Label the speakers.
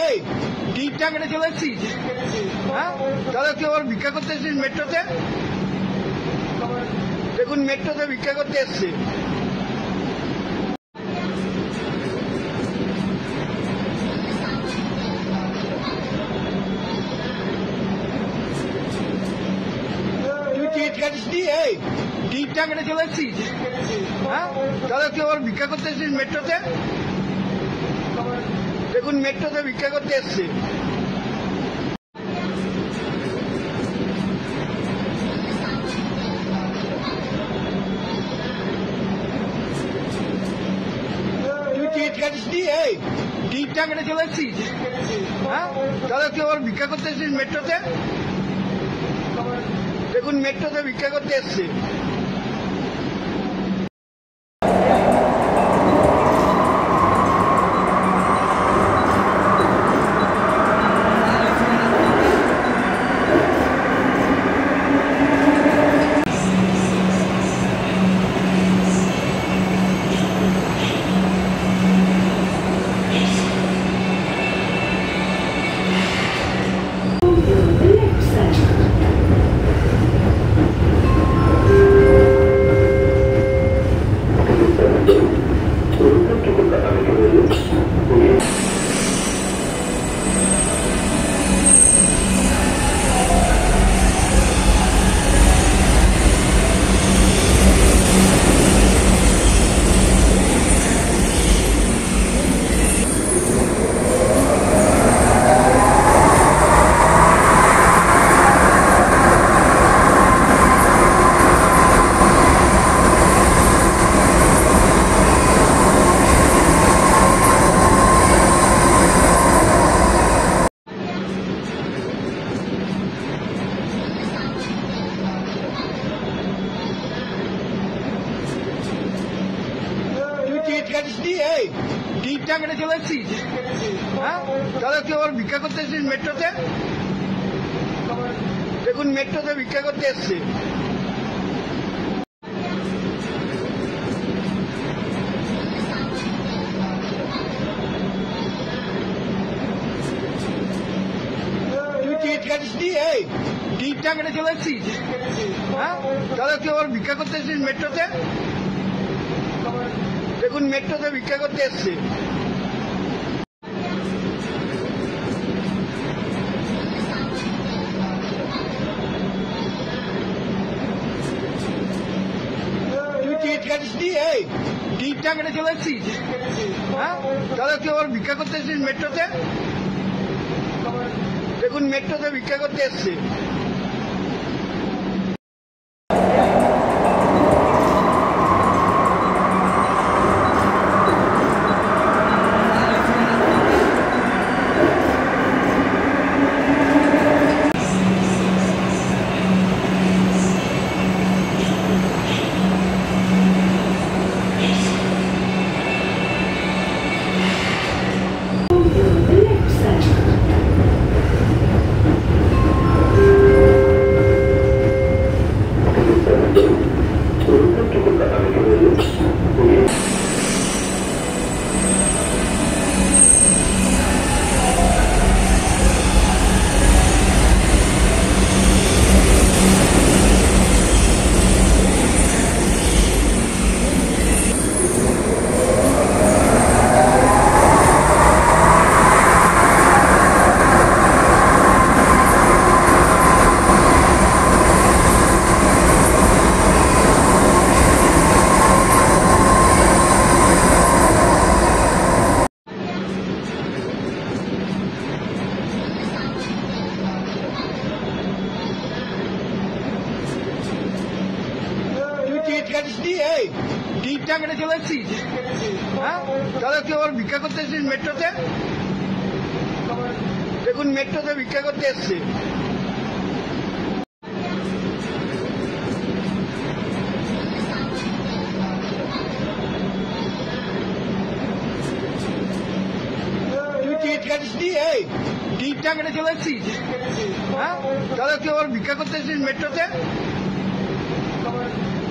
Speaker 1: এই টিকটা কেটে চলে এসেছিস? হ্যাঁ, দাদা তুই আবার ভিক্ষা করতে এসেছিস মেট্রোতে? দেখুন মেট্রোতে ভিক্ষা করতে এসছে। তুই টিকিট কাটিসনি? এই টিকিটটা কেটে চলে এসেছিস? হ্যাঁ, দাদা তুই আবার ভিক্ষা করতে এসেছিস মেট্রোতে? দেখুন মেট্রোতে ভিক্ষা করতে এসছে। তুই টিকিট কাটিসনি? এই টিকিটটা কেটে চলে এসেছিস? হ্যাঁ, দাদা তুই আবার ভিক্ষা করতে এসেছিস মেট্রোতে? দেখুন মেট্রোতে ভিক্ষা করতে এসছে। টিকিট কাটিসনি? এই টিকিটটা কেটে চলে এসেছিস? হ্যাঁ, দাদা তুই আবার ভিক্ষা করতে এসেছিস মেট্রোতে? দেখুন মেট্রোতে ভিক্ষা করতে এসছে। তুই টিকিট কাটিসনি? এই টিকিটটা কেটে চলে এসেছিস? হ্যাঁ, দাদা তুই আবার ভিক্ষা করতে এসেছিস মেট্রোতে? দেখুন মেট্রোতে ভিক্ষা করতে এসছে। তুই টিকিট কাটিসনি? এই টিকিটটা কেটে চলে এসেছিস? হ্যাঁ, দাদা তুই আবার ভিক্ষা করতে এসেছিস মেট্রোতে? দেখুন মেট্রোতে ভিক্ষা করতে এসছে। টিকিট কাটিসনি? এই টিকিটটা কেটে চলে এসেছিস? হ্যাঁ, দাদা তুই আবার ভিক্ষা করতে এসেছিস মেট্রোতে? দেখুন মেট্রোতে ভিক্ষা করতে এসছে। তুই টিকিট কাটিসনি? এই টিকিটটা কেটে চলে এসেছিস? হ্যাঁ, দাদা তুই আবার ভিক্ষা করতে এসেছিস মেট্রোতে?